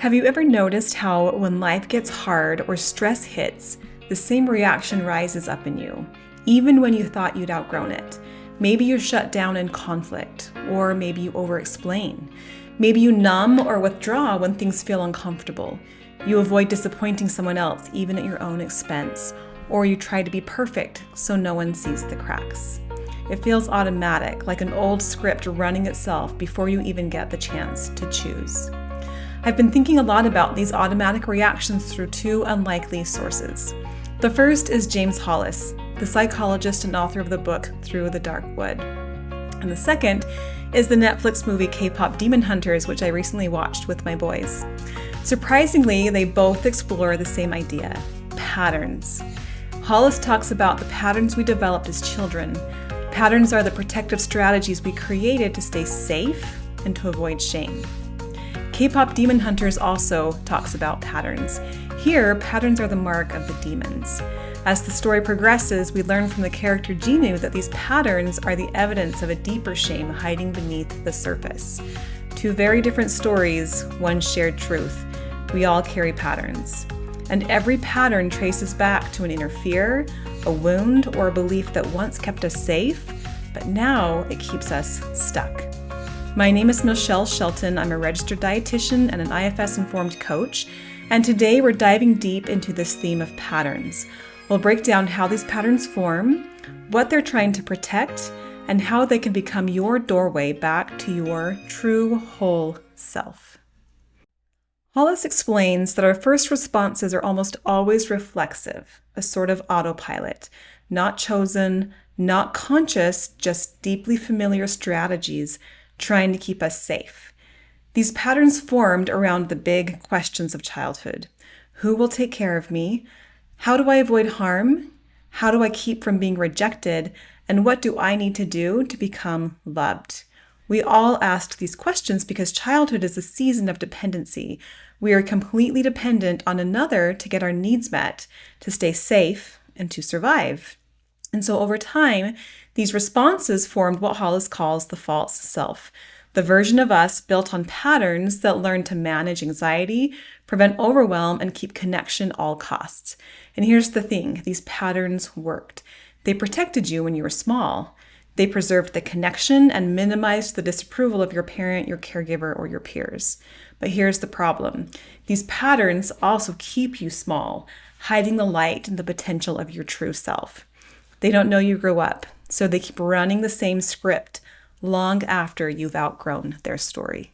Have you ever noticed how when life gets hard or stress hits, the same reaction rises up in you, even when you thought you'd outgrown it? Maybe you shut down in conflict, or maybe you over-explain. Maybe you numb or withdraw when things feel uncomfortable. You avoid disappointing someone else, even at your own expense, or you try to be perfect so no one sees the cracks. It feels automatic, like an old script running itself before you even get the chance to choose. I've been thinking a lot about these automatic reactions through two unlikely sources. The first is James Hollis, the psychologist and author of the book Through the Dark Wood. And the second is the Netflix movie K-pop Demon Hunters, which I recently watched with my boys. Surprisingly, they both explore the same idea: patterns. Hollis talks about the patterns we developed as children. Patterns are the protective strategies we created to stay safe and to avoid shame. K-pop Demon Hunters also talks about patterns. Here, patterns are the mark of the demons. As the story progresses, we learn from the character Jinu that these patterns are the evidence of a deeper shame hiding beneath the surface. Two very different stories, one shared truth. We all carry patterns. And every pattern traces back to an inner fear, a wound, or a belief that once kept us safe, but now it keeps us stuck. My name is Michelle Shelton. I'm a registered dietitian and an IFS-informed coach, and today we're diving deep into this theme of patterns. We'll break down how these patterns form, what they're trying to protect, and how they can become your doorway back to your true whole self. Hollis explains that our first responses are almost always reflexive, a sort of autopilot, not chosen, not conscious, just deeply familiar strategies trying to keep us safe. These patterns formed around the big questions of childhood. Who will take care of me? How do I avoid harm? How do I keep from being rejected? And what do I need to do to become loved? We all ask these questions because childhood is a season of dependency. We are completely dependent on another to get our needs met, to stay safe, and to survive. And so over time, these responses formed what Hollis calls the false self, the version of us built on patterns that learn to manage anxiety, prevent overwhelm, and keep connection at all costs. And here's the thing, these patterns worked. They protected you when you were small. They preserved the connection and minimized the disapproval of your parent, your caregiver, or your peers. But here's the problem. These patterns also keep you small, hiding the light and the potential of your true self. They don't know you grew up, so they keep running the same script long after you've outgrown their story.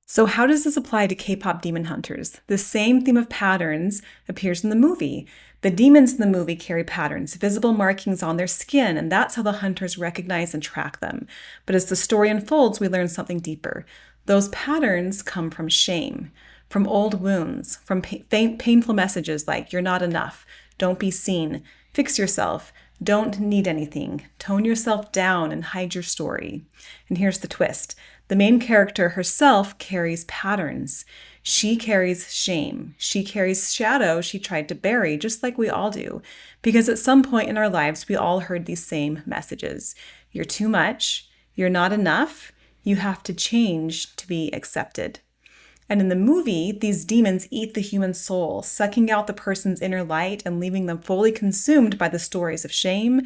So how does this apply to K-pop Demon Hunters? The same theme of patterns appears in the movie. The demons in the movie carry patterns, visible markings on their skin, and that's how the hunters recognize and track them. But as the story unfolds, we learn something deeper. Those patterns come from shame, from old wounds, from painful messages like, you're not enough, don't be seen, fix yourself, don't need anything, tone yourself down and hide your story. And here's the twist. The main character herself carries patterns. She carries shame. She carries shadow she tried to bury, just like we all do. Because at some point in our lives, we all heard these same messages. You're too much. You're not enough. You have to change to be accepted. And in the movie, these demons eat the human soul, sucking out the person's inner light and leaving them fully consumed by the stories of shame,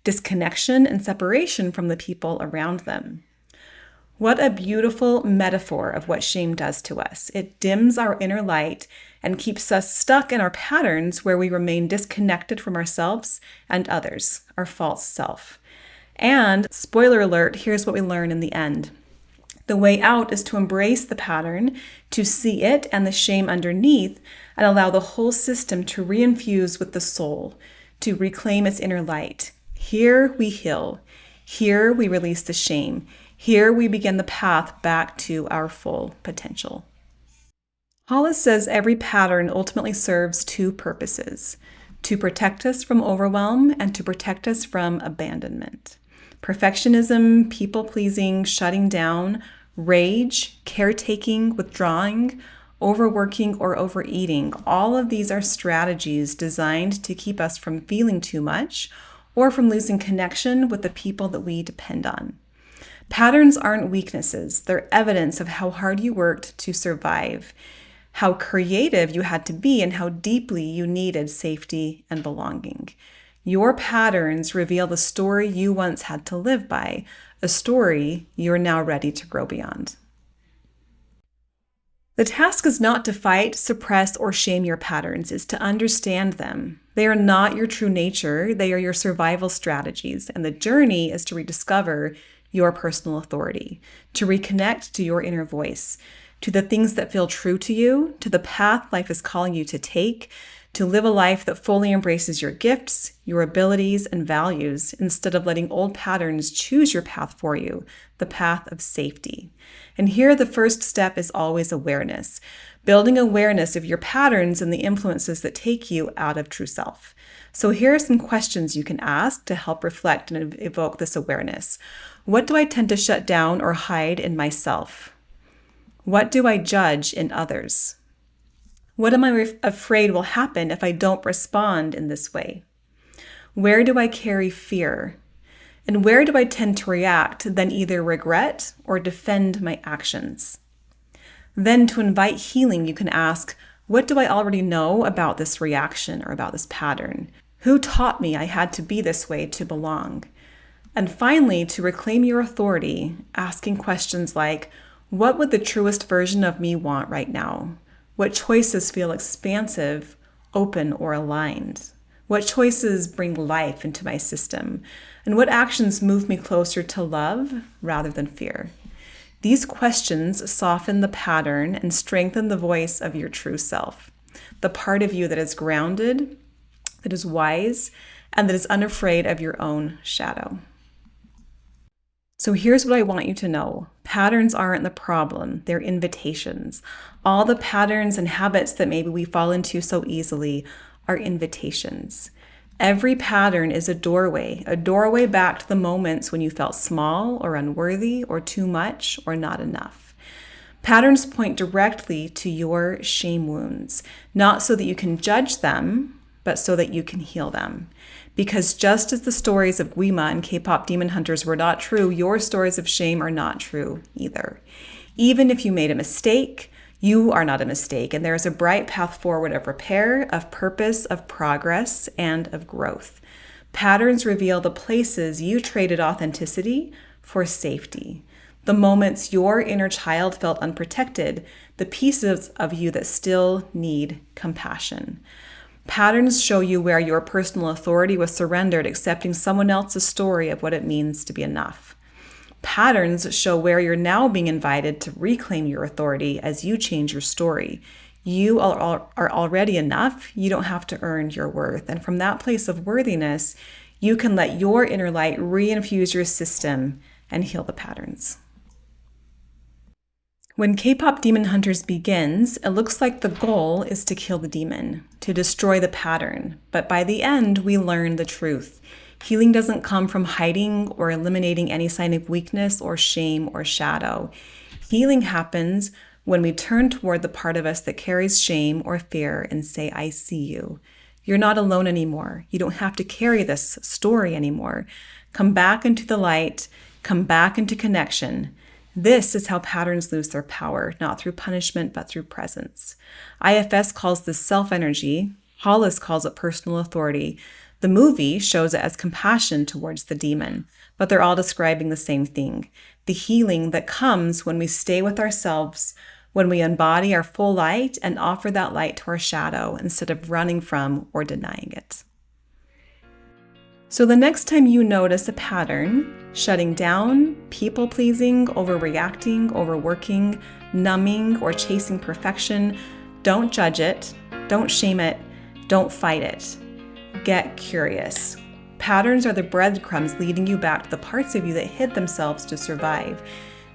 disconnection, and separation from the people around them. What a beautiful metaphor of what shame does to us. It dims our inner light and keeps us stuck in our patterns where we remain disconnected from ourselves and others, our false self. And, spoiler alert, here's what we learn in the end. The way out is to embrace the pattern, to see it and the shame underneath, and allow the whole system to reinfuse with the soul, to reclaim its inner light. Here we heal. Here we release the shame. Here we begin the path back to our full potential. Hollis says every pattern ultimately serves two purposes: to protect us from overwhelm and to protect us from abandonment. Perfectionism, people-pleasing, shutting down, rage, caretaking, withdrawing, overworking, or overeating, all of these are strategies designed to keep us from feeling too much or from losing connection with the people that we depend on. Patterns aren't weaknesses. They're evidence of how hard you worked to survive, how creative you had to be, and how deeply you needed safety and belonging. Your patterns reveal the story you once had to live by, a story you're now ready to grow beyond. The task is not to fight, suppress, or shame your patterns. It's to understand them. They are not your true nature. They are your survival strategies. And the journey is to rediscover your personal authority, to reconnect to your inner voice, to the things that feel true to you, to the path life is calling you to take, to live a life that fully embraces your gifts, your abilities, and values, instead of letting old patterns choose your path for you, the path of safety. And here, the first step is always awareness, building awareness of your patterns and the influences that take you out of true self. So here are some questions you can ask to help reflect and evoke this awareness. What do I tend to shut down or hide in myself? What do I judge in others? What am I afraid will happen if I don't respond in this way? Where do I carry fear? And where do I tend to react, then either regret or defend my actions? Then to invite healing, you can ask, what do I already know about this reaction or about this pattern? Who taught me I had to be this way to belong? And finally, to reclaim your authority, asking questions like, what would the truest version of me want right now? What choices feel expansive, open, or aligned? What choices bring life into my system? And what actions move me closer to love rather than fear? These questions soften the pattern and strengthen the voice of your true self, the part of you that is grounded, that is wise, and that is unafraid of your own shadow. So here's what I want you to know. Patterns aren't the problem, they're invitations. All the patterns and habits that maybe we fall into so easily are invitations. Every pattern is a doorway back to the moments when you felt small or unworthy or too much or not enough. Patterns point directly to your shame wounds, not so that you can judge them, but so that you can heal them. Because just as the stories of Guima and K-pop demon hunters were not true, your stories of shame are not true either. Even if you made a mistake, you are not a mistake, and there is a bright path forward of repair, of purpose, of progress, and of growth. Patterns reveal the places you traded authenticity for safety, the moments your inner child felt unprotected, the pieces of you that still need compassion. Patterns show you where your personal authority was surrendered, accepting someone else's story of what it means to be enough. Patterns show where you're now being invited to reclaim your authority as you change your story. You are already enough. You don't have to earn your worth. And from that place of worthiness, you can let your inner light reinfuse your system and heal the patterns. When K-pop Demon Hunters begins, it looks like the goal is to kill the demon, to destroy the pattern. But by the end, we learn the truth. Healing doesn't come from hiding or eliminating any sign of weakness or shame or shadow. Healing happens when we turn toward the part of us that carries shame or fear and say, I see you. You're not alone anymore. You don't have to carry this story anymore. Come back into the light. Come back into connection. This is how patterns lose their power, not through punishment, but through presence. IFS calls this self-energy. Hollis calls it personal authority. The movie shows it as compassion towards the demon, but they're all describing the same thing. The healing that comes when we stay with ourselves, when we embody our full light and offer that light to our shadow instead of running from or denying it. So the next time you notice a pattern, shutting down, people-pleasing, overreacting, overworking, numbing, or chasing perfection, don't judge it, don't shame it, don't fight it. Get curious. Patterns are the breadcrumbs leading you back to the parts of you that hid themselves to survive.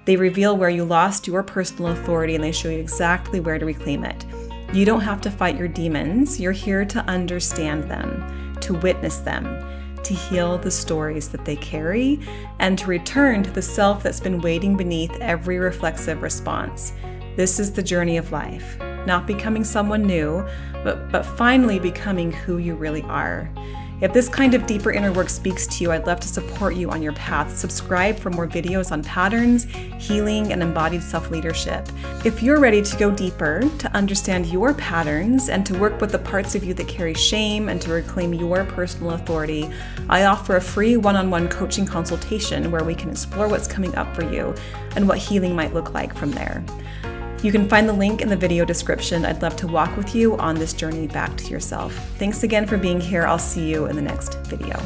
They reveal where you lost your personal authority, and they show you exactly where to reclaim it. You don't have to fight your demons. You're here to understand them, to witness them, to heal the stories that they carry, and to return to the self that's been waiting beneath every reflexive response. This is the journey of life, not becoming someone new, but finally becoming who you really are. If this kind of deeper inner work speaks to you, I'd love to support you on your path. Subscribe for more videos on patterns, healing, and embodied self-leadership. If you're ready to go deeper, to understand your patterns, and to work with the parts of you that carry shame and to reclaim your personal authority, I offer a free one-on-one coaching consultation where we can explore what's coming up for you and what healing might look like from there. You can find the link in the video description. I'd love to walk with you on this journey back to yourself. Thanks again for being here. I'll see you in the next video.